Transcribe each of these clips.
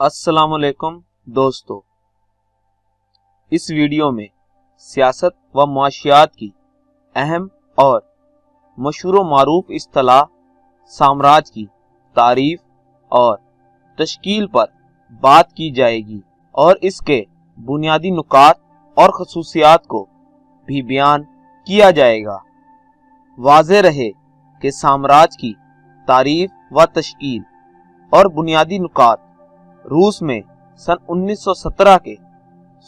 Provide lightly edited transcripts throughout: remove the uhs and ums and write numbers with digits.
अस्सलाम वालेकुम दोस्तों, इस वीडियो में सियासत व मुआशियात की अहम और मशहूर मारूफ इस्तिलाह साम्राज्य की तारीफ और तश्कील पर बात की जाएगी और इसके बुनियादी नुकात और खसूसियात को भी बयान किया जाएगा। वाज़ेह रहे कि साम्राज्य की तारीफ व तश्कील और बुनियादी नुकात रूस में सन 1917 के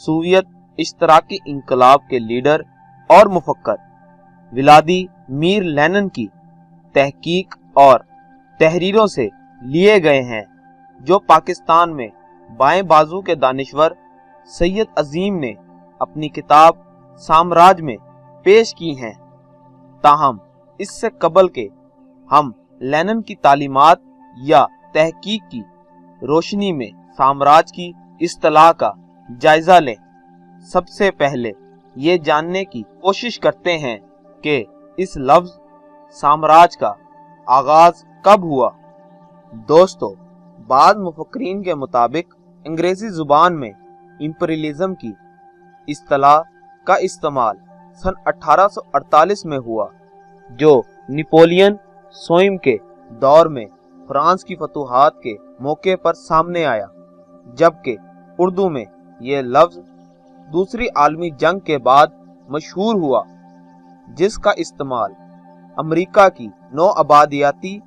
सोवियत इश्तराकी इंकलाब के लीडर और मुफक्कर व्लादिमीर लेनिन की तहकीक और तहरीरों से लिए गए हैं, जो पाकिस्तान में बाएं बाजू के दानिश्वर सैयद अजीम ने अपनी किताब साम्राज्य में पेश की हैं। ताहम इससे कबल के हम लेनिन की तालीमात या तहकीक की रोशनी में साम्राज्य की इस्तिलाह का जायजा लें। सबसे पहले ये जानने की कोशिश करते हैं कि इस लफ्ज साम्राज्य का आगाज कब हुआ। दोस्तों, बाद मुफक्रीन के मुताबिक अंग्रेजी जुबान में इंपीरियलिज्म की इस्तिलाह का इस्तेमाल सन 1848 में हुआ, जो नेपोलियन स्वयं के दौर में फ्रांस की फतूहात के मौके पर सामने आया, जबकि उर्दू में यह लफ्ज दूसरी आलमी जंग के बाद मशहूर हुआ, जिसका इस्तेमाल अमेरिका की नौ आबादियाती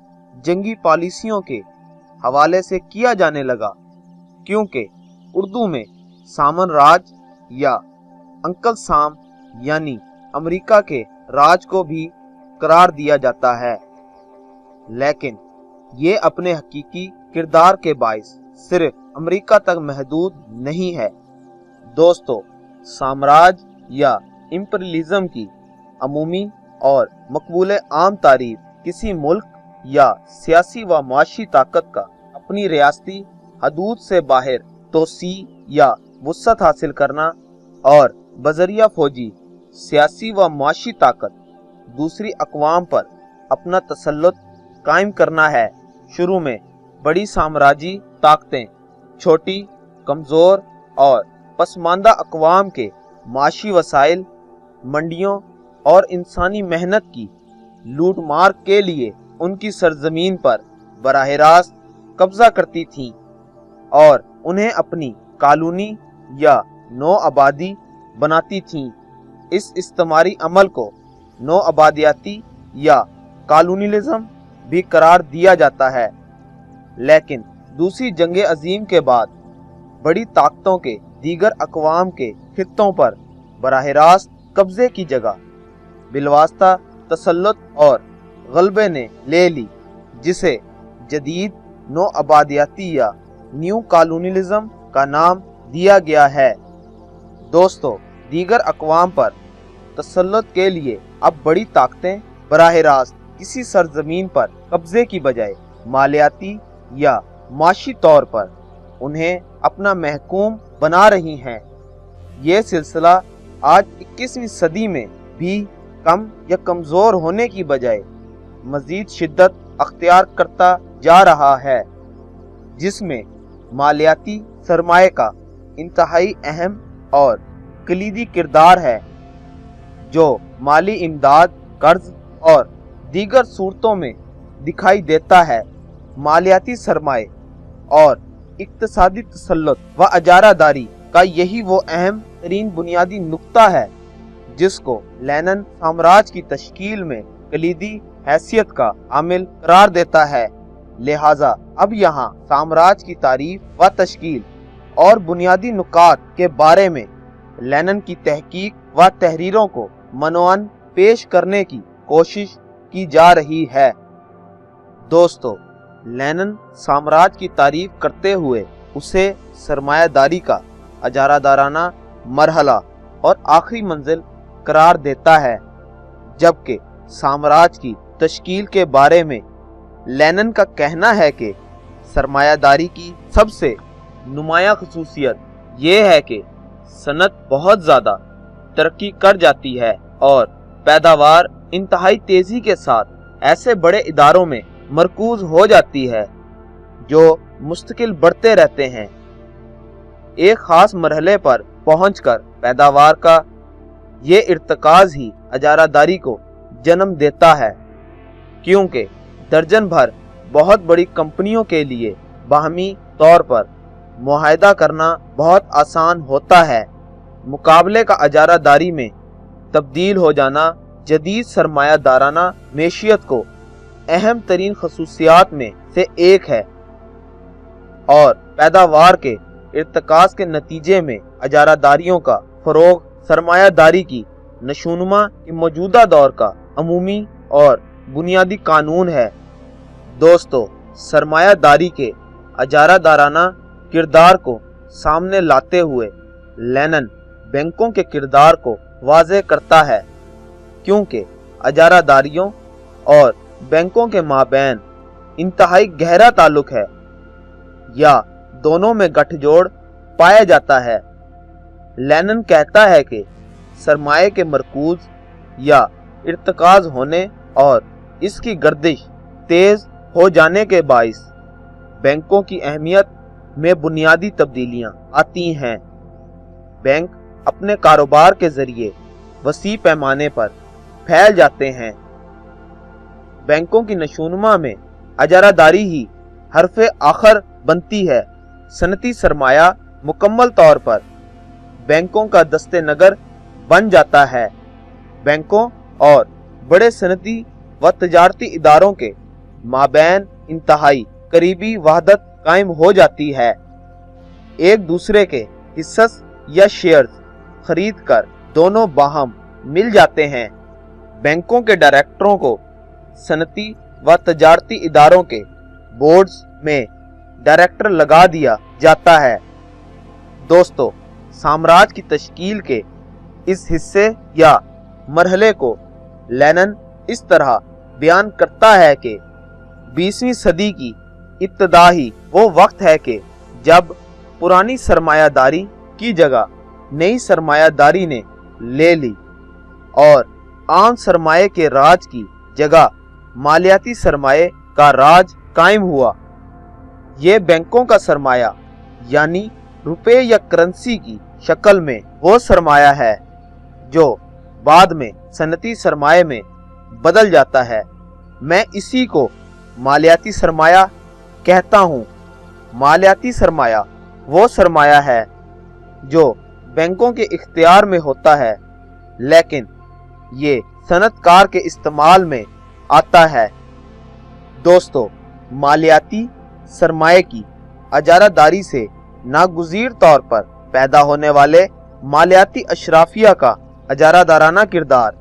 जंगी पॉलिसियों के हवाले से किया जाने लगा, क्योंकि उर्दू में सामन राज या अंकल साम यानी अमेरिका के राज को भी करार दिया जाता है। लेकिन ये अपने हकीकी किरदार के बाइस सिर्फ अमेरिका तक महदूद नहीं है। दोस्तों, साम्राज्य या इंपीरियलिज्म की अमूमी और मकबूल आम तारीफ किसी मुल्क या सियासी व मुआशी ताकत का अपनी रियासती हदूद से बाहर तोसी या वुसअत हासिल करना और बजरिया फौजी सियासी व मुआशी ताकत दूसरी अक़वाम पर अपना तसल्लुत कायम करना है। शुरू में बड़ी साम्राज्यी ताकतें छोटी, कमज़ोर और पसमानदा अक़वाम के माशी वसाइल, मंडियों और इंसानी मेहनत की लूट मार के लिए उनकी सरजमीन पर बराह रास्त कब्जा करती थीं और उन्हें अपनी कॉलोनी या नौ आबादी बनाती थीं। इस इस्तेमारी अमल को नौ आबादियाती या कॉलोनियलिज्म भी करार दिया जाता है। लेकिन दूसरी जंग अजीम के बाद बड़ी ताकतों के दीगर अक़वाम के खित्तों पर बराह रास्त कब्जे की जगह बिलवास्ता तसल्लुत और गलबे ने ले ली, जिसे जदीद नौ आबादियाती या न्यू कॉलोनियलिज्म का नाम दिया गया है। दोस्तों, दीगर अक़वाम पर तसल्लुत के लिए अब बड़ी ताकतें बराह रास्त किसी सरजमीन पर कब्जे की बजाय मालियाती या माशी तौर पर उन्हें अपना महकूम बना रही हैं। ये सिलसिला आज 21वीं सदी में भी कम या कमज़ोर होने की बजाय मज़ीद शिद्दत अख्तियार करता जा रहा है, जिसमें मालियाती सरमाए का इंतहाई अहम और कलीदी किरदार है, जो माली इमदाद, कर्ज और दीगर सूरतों में दिखाई देता है। मालियाती सरमाए और इक्तसादी तसल्लुत व अजारादारी का यही वो अहम तरीन बुनियादी नुक्ता है, जिसको लेनिन साम्राज्य की तश्कील में कलीदी हैसियत का आमिल करार देता है। लिहाजा अब यहाँ साम्राज्य की तारीफ व तश्कील और बुनियादी नुकात के बारे में लेनिन की तहकीक व तहरीरों को मनोअन पेश करने की कोशिश की जा रही है। दोस्तों, लेनिन साम्राज्य की तारीफ करते हुए उसे सरमायादारी का अजारादाराना मरहला और आखिरी मंजिल करार देता है, जबकि साम्राज्य की तश्कील के बारे में लेनिन का कहना है कि सरमायादारी की सबसे नुमायां खसूसियत यह है कि सनत बहुत ज़्यादा तरक्की कर जाती है और पैदावार इंतहाई तेज़ी के साथ ऐसे बड़े इदारों में मरकूज हो जाती है जो मुस्तकिल बढ़ते रहते हैं। एक खास मरहले पर पहुंचकर पैदावार का ये इर्तिकाज ही अजारादारी को जन्म देता है, क्योंकि दर्जन भर बहुत बड़ी कंपनियों के लिए बाहमी तौर पर मुआहदा करना बहुत आसान होता है। मुकाबले का अजारादारी में तब्दील हो जाना जदीद सरमायादाराना मेशियत को अहम तरीन खसूसियात में से एक है और पैदावार के इर्तिकाज के नतीजे में अजारादारियों का फरोग सरमायादारी की नशोनुमा के मौजूदा दौर का अमूमी और बुनियादी कानून है। दोस्तों, सरमायादारी के अजारादाराना किरदार को सामने लाते हुए लेनिन बैंकों के किरदार को वाज़ेह करता है, क्योंकि अजारादारियों और बैंकों के माबैन इंतहाई गहरा ताल्लुक है या दोनों में गठजोड़ पाया जाता है। लेनिन कहता है कि सरमाए के मरकूज या इर्तिकाज होने और इसकी गर्दिश तेज हो जाने के बाइस बैंकों की अहमियत में बुनियादी तब्दीलियां आती हैं। बैंक अपने कारोबार के जरिए वसी पैमाने पर फैल जाते हैं। बैंकों की नशोनुमा में अजारादारी ही हरफ़े आखिर बनती है। सनती सरमाया मुकम्मल तौर पर बैंकों का दस्ते नगर बन जाता है। बैंकों और बड़े सनती व तजारती इदारों के माबैन इंतहाई करीबी वहदत कायम हो जाती है। एक दूसरे के हिस्सस या शेयर्स खरीद कर दोनों बाहम मिल जाते हैं। बैंकों के डायरेक्टरों को सनती व तजारती इदारों के बोर्ड्स में डायरेक्टर लगा दिया जाता है। दोस्तों, साम्राज्य की तश्कील के इस हिस्से या मरहले को लेनिन इस तरह बयान करता है कि 20वीं सदी की इब्तिदा ही वो वक्त है कि जब पुरानी सरमायादारी की जगह नई सरमायादारी ने ले ली और आम सरमाए के राज की जगह मालियाती सरमाए का राज कायम हुआ। ये बैंकों का सरमाया यानी रुपए या करेंसी की शक्ल में वो सरमाया है जो बाद में सनती सरमाए में बदल जाता है। मैं इसी को मालियाती सरमाया कहता हूँ। मालियाती सरमाया वो सरमाया है जो बैंकों के इख्तियार में होता है, लेकिन ये सनतकार के इस्तेमाल में आता है। दोस्तों, मालियाती सरमाए की अजारादारी से नागुज़ीर तौर पर पैदा होने वाले मालियाती अशराफिया का अजारादाराना किरदार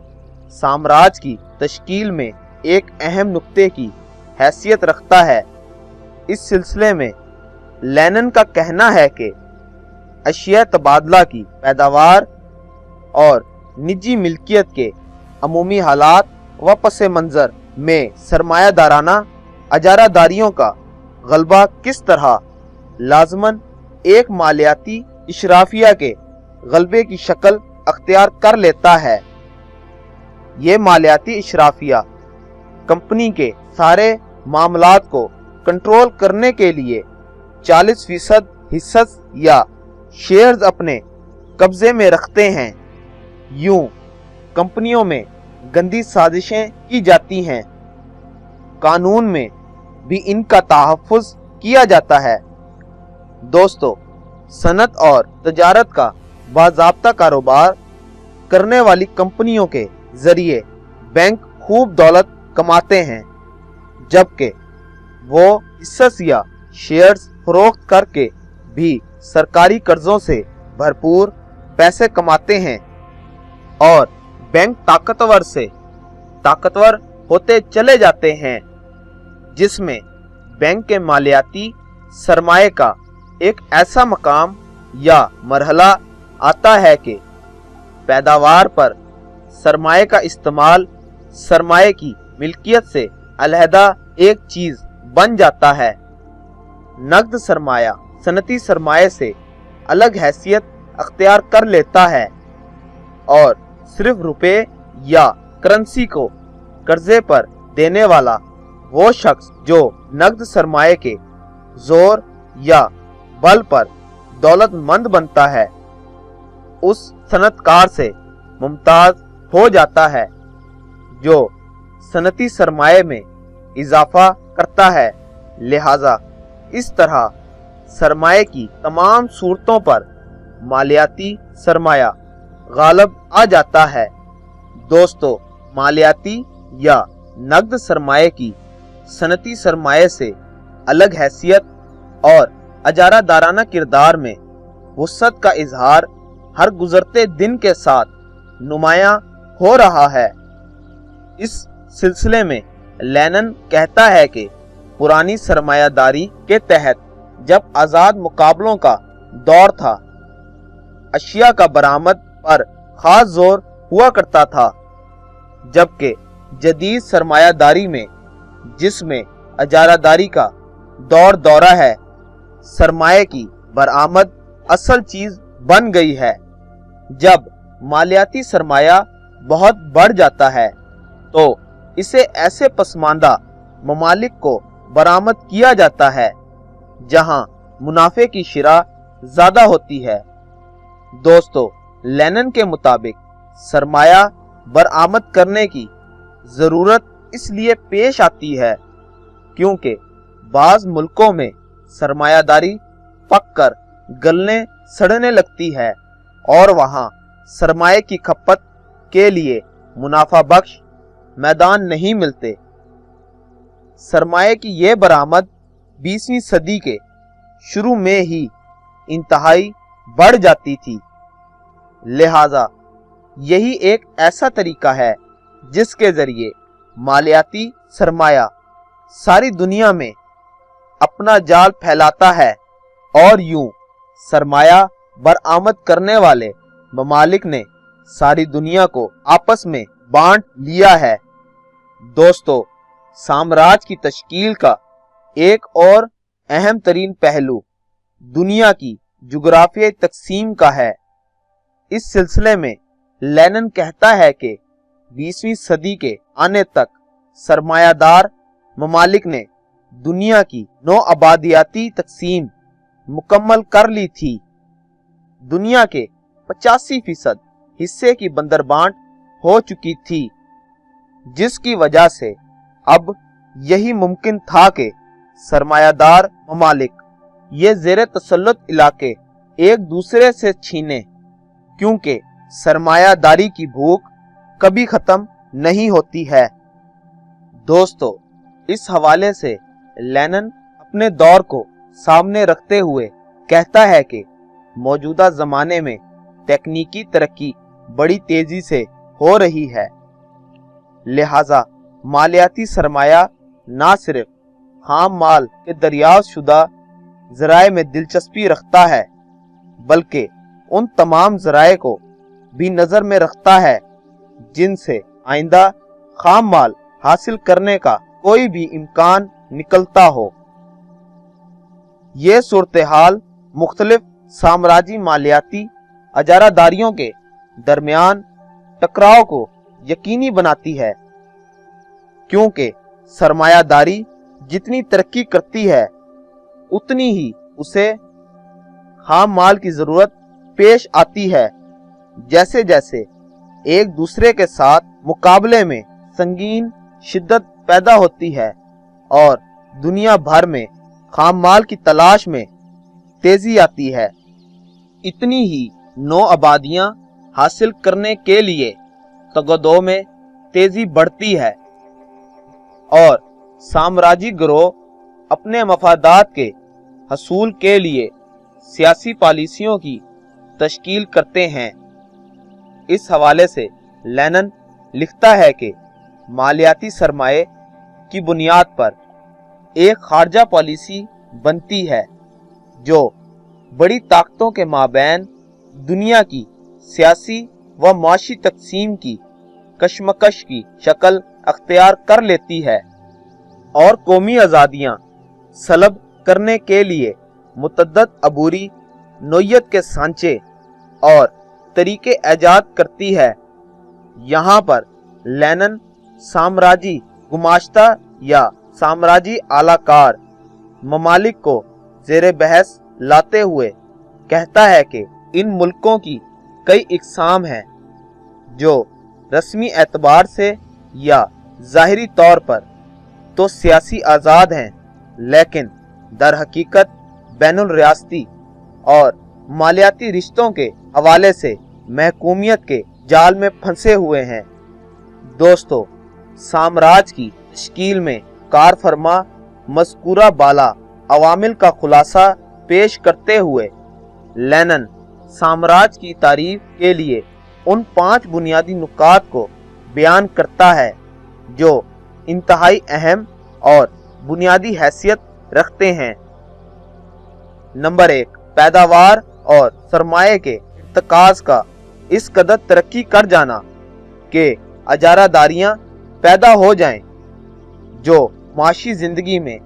साम्राज्य की तश्कील में एक अहम नुक्ते की हैसियत रखता है। इस सिलसिले में लेनिन का कहना है कि अशिया तबादला की पैदावार और निजी मिल्कियत के अमूमी हालात व पस मंज़र में सरमायादाराना अजारादारियों का गलबा किस तरह लाजमन एक मालियाती इशराफिया के गलबे की शक्ल अख्तियार कर लेता है। ये मालियाती इशराफिया कंपनी के सारे मामलात को कंट्रोल करने के लिए 40% हिस्सस या शेयर्स अपने कब्जे में रखते हैं। यूं कंपनियों में गंदी साजिशें की जाती हैं, कानून में भी इनका तहफ़्फ़ुज़ किया जाता है। दोस्तों, सनत और तजारत का बाज़ाब्ता कारोबार करने वाली कंपनियों के जरिए बैंक खूब दौलत कमाते हैं, जबकि वो हिस्सस या शेयर्स फरोख्त करके भी सरकारी कर्जों से भरपूर पैसे कमाते हैं और बैंक ताकतवर से ताकतवर होते चले जाते हैं, जिसमें बैंक के मालियाती सरमाए का एक ऐसा मकाम या मरहला आता है कि पैदावार पर सरमाए का इस्तेमाल सरमाए की मिल्कियत से अलहदा एक चीज बन जाता है। नकद सरमाया सनती सरमाए से अलग हैसियत अख्तियार कर लेता है और सिर्फ रुपए या करेंसी को कर्जे पर देने वाला वो शख्स जो नकद सरमाए के जोर या बल पर दौलत मंद बनता है, उस सनतकार से मुमताज हो जाता है जो सनती सरमाए में इजाफा करता है। लिहाजा इस तरह सरमाए की तमाम सूरतों पर मालियाती सरमाया गालब आ जाता है। दोस्तों, मालियाती या नकद सरमाए की सनती सरमाए से अलग हैसियत और अजारादाराना किरदार में वुसअत का इजहार हर गुजरते दिन के साथ नुमायां हो रहा है। इस सिलसिले में लेनिन कहता है कि पुरानी सरमायादारी के तहत जब आज़ाद मुकाबलों का दौर था, अशिया का बरामद पर खास जोर हुआ करता था, जबकि जदीद सरमायादारी में, जिसमें अजारादारी का दौर दौरा है, सरमाए की बरामद असल चीज बन गई है। जब मालियाती सरमाया बहुत बढ़ जाता है तो इसे ऐसे पसमानदा ममालिक को बरामद किया जाता है जहां मुनाफे की शिरा ज्यादा होती है। दोस्तों, लेनिन के मुताबिक सरमाया बरामद करने की जरूरत इसलिए पेश आती है क्योंकि बाज मुल्कों में सरमायादारी पककर गलने सड़ने लगती है और वहां सरमाए की खपत के लिए मुनाफा बख्श मैदान नहीं मिलते। सरमाए की ये बरामद 20वीं सदी के शुरू में ही इंतहाई बढ़ जाती थी। लिहाजा यही एक ऐसा तरीका है जिसके जरिए मालियाती सरमाया सारी दुनिया में अपना जाल फैलाता है और यूं सरमाया बरामद करने वाले ममालिक ने सारी दुनिया को आपस में बांट लिया है। दोस्तों, साम्राज्य की तश्कील का एक और अहम तरीन पहलू दुनिया की जुग्राफियाई तकसीम का है। इस सिलसिले में लेनिन कहता है कि 20वीं सदी के आने तक सरमायादार ममालिक ने दुनिया की नौ आबादियाती तकसीम मुकम्मल कर ली थी। दुनिया के 85% हिस्से की बंदरबांट हो चुकी थी, जिसकी वजह से अब यही मुमकिन था कि सरमायादार ममालिक ये ज़ेरे तसल्लुत इलाके एक दूसरे से छीने, क्योंकि सरमायादारी की भूख कभी खत्म नहीं होती है। दोस्तों, इस हवाले से लेनिन अपने दौर को सामने रखते हुए कहता है कि मौजूदा जमाने में तकनीकी तरक्की बड़ी तेजी से हो रही है, लिहाजा मालियाती सरमाया ना सिर्फ खाम माल के दरियाफ्त शुदा ज़राए में दिलचस्पी रखता है, बल्कि उन तमाम ज़राए को भी नज़र में रखता है जिनसे आइंदा खाम माल हासिल करने का कोई भी इम्कान निकलता हो। ये सूरत हाल मुख्तलिफ साम्राज्यी मालियाती अजारादारियों के दरमियान टकराव को यकीनी बनाती है, क्योंकि सरमायादारी जितनी तरक्की करती है उतनी ही उसे खाम माल की जरूरत पेश आती है। जैसे जैसे एक दूसरे के साथ मुकाबले में संगीन शिद्दत पैदा होती है और दुनिया भर में खाम माल की तलाश में तेजी आती है, इतनी ही नौ आबादियां हासिल करने के लिए तगदो में तेजी बढ़ती है और साम्राज्यी गिरोह अपने मफादात के हसूल के लिए सियासी पॉलिसियों की तश्कील करते हैं। इस हवाले से लेनिन लिखता है कि मालियाती सरमाए की बुनियाद पर एक खारजा पॉलिसी बनती है जो बड़ी ताकतों के माबैन दुनिया की सियासी व माशी तकसीम की कशमकश की शक्ल अख्तियार कर लेती है और कौमी आज़ादियाँ सलब करने के लिए मुतअद्दिद अबूरी नोयत के सांचे और तरीके ऐजाद करती है। यहाँ पर लेनिन साम्राज्यी गुमाश्ता या साम्राज्यी आलाकार ममालिक को ज़ेरे बहस लाते हुए کہتا ہے کہ ان ملکوں کی کئی اقسام ہیں جو رسمی اعتبار سے یا ظاہری طور پر تو سیاسی آزاد ہیں، لیکن در حقیقت بین الریاستی اور مالیاتی رشتوں کے حوالے سے محکومیت کے جال میں پھنسے ہوئے ہیں۔ دوستو، سامراج کی تشکیل میں کار فرما مذکورہ بالا عوامل کا خلاصہ پیش کرتے ہوئے لینن سامراج کی تعریف کے لیے ان 5 بنیادی نکات کو بیان کرتا ہے جو انتہائی اہم اور بنیادی حیثیت رکھتے ہیں۔ نمبر 1، پیداوار اور سرمایہ کے ارتکاز کا اس قدر ترقی کر جانا کہ اجارہ داریاں پیدا ہو جائیں جو معاشی زندگی میں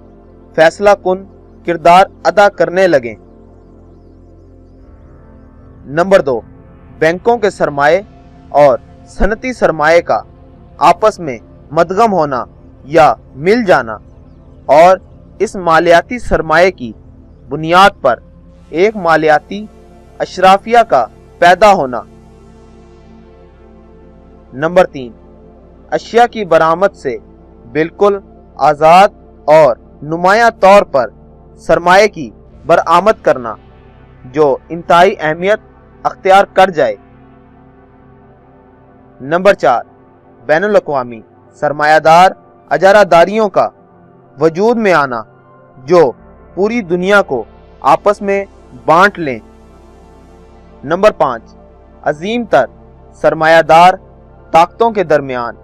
فیصلہ کن کردار ادا کرنے لگیں۔ نمبر 2، بینکوں کے سرمایہ اور صنعتی سرمایہ کا آپس میں مدغم ہونا یا مل جانا اور اس مالیاتی سرمایہ کی بنیاد پر ایک مالیاتی اشرافیہ کا پیدا ہونا۔ نمبر 3، اشیاء کی برآمد سے بالکل آزاد اور نمایاں طور پر سرمایہ کی برآمد کرنا جو انتہائی اہمیت اختیار کر جائے۔ نمبر 4، بین الاقوامی سرمایہ دار اجارہ داریوں کا وجود میں آنا جو پوری دنیا کو آپس میں بانٹ لیں۔ نمبر 5، عظیم تر سرمایہ دار طاقتوں کے درمیان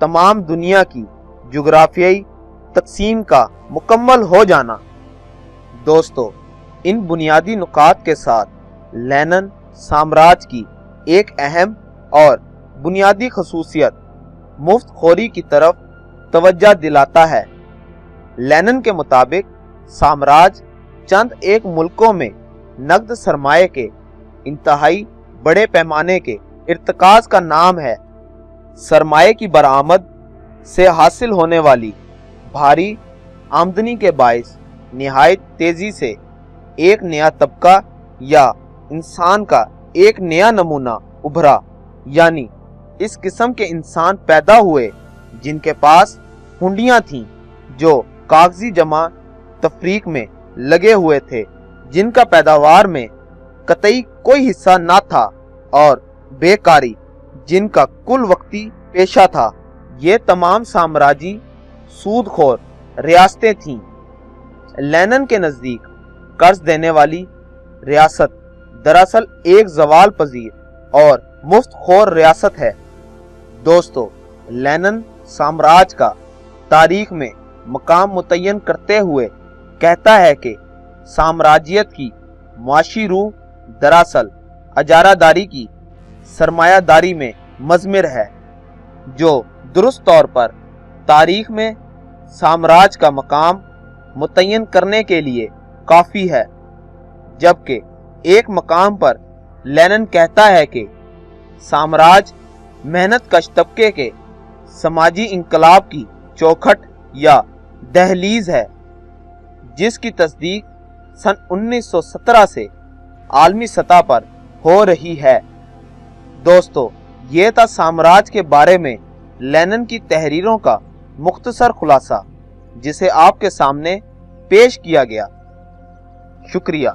تمام دنیا کی جغرافیائی تقسیم کا مکمل ہو جانا۔ دوستو، ان بنیادی نکات کے ساتھ لینن سامراج کی ایک اہم اور بنیادی خصوصیت مفت خوری کی طرف توجہ دلاتا ہے۔ لینن کے مطابق سامراج چند ایک ملکوں میں نقد سرمایہ کے انتہائی بڑے پیمانے کے ارتکاز کا نام ہے۔ سرمایہ کی برآمد سے حاصل ہونے والی بھاری آمدنی کے باعث نہایت تیزی سے ایک نیا طبقہ یا انسان کا ایک نیا نمونہ ابھرا، یعنی اس قسم کے انسان پیدا ہوئے جن کے پاس ہنڈیاں تھیں، جو کاغذی جمع تفریق میں لگے ہوئے تھے، جن کا پیداوار میں قطعی کوئی حصہ نہ تھا، اور بیکاری جن کا کل وقتی پیشہ تھا۔ یہ تمام سامراجی سود خور ریاستیں تھیں۔ لینن کے نزدیک قرض دینے والی ریاست دراصل ایک زوال پذیر اور مفت خور ریاست ہے۔ دوستو، لینن سامراج کا تاریخ میں مقام متعین کرتے ہوئے کہتا ہے کہ سامراجیت کی معاشی روح دراصل اجارہ داری کی سرمایہ داری میں مضمر ہے، جو درست طور پر تاریخ میں سامراج کا مقام متعین کرنے کے لیے کافی ہے، جبکہ ایک مقام پر لینن کہتا ہے کہ سامراج محنت کش طبقے کے سماجی انقلاب کی چوکھٹ یا دہلیز ہے، جس کی تصدیق سن 1917 سے عالمی سطح پر ہو رہی ہے۔ دوستو، یہ تھا سامراج کے بارے میں لینن کی تحریروں کا مختصر خلاصہ، جسے آپ کے سامنے پیش کیا گیا۔ شکریہ۔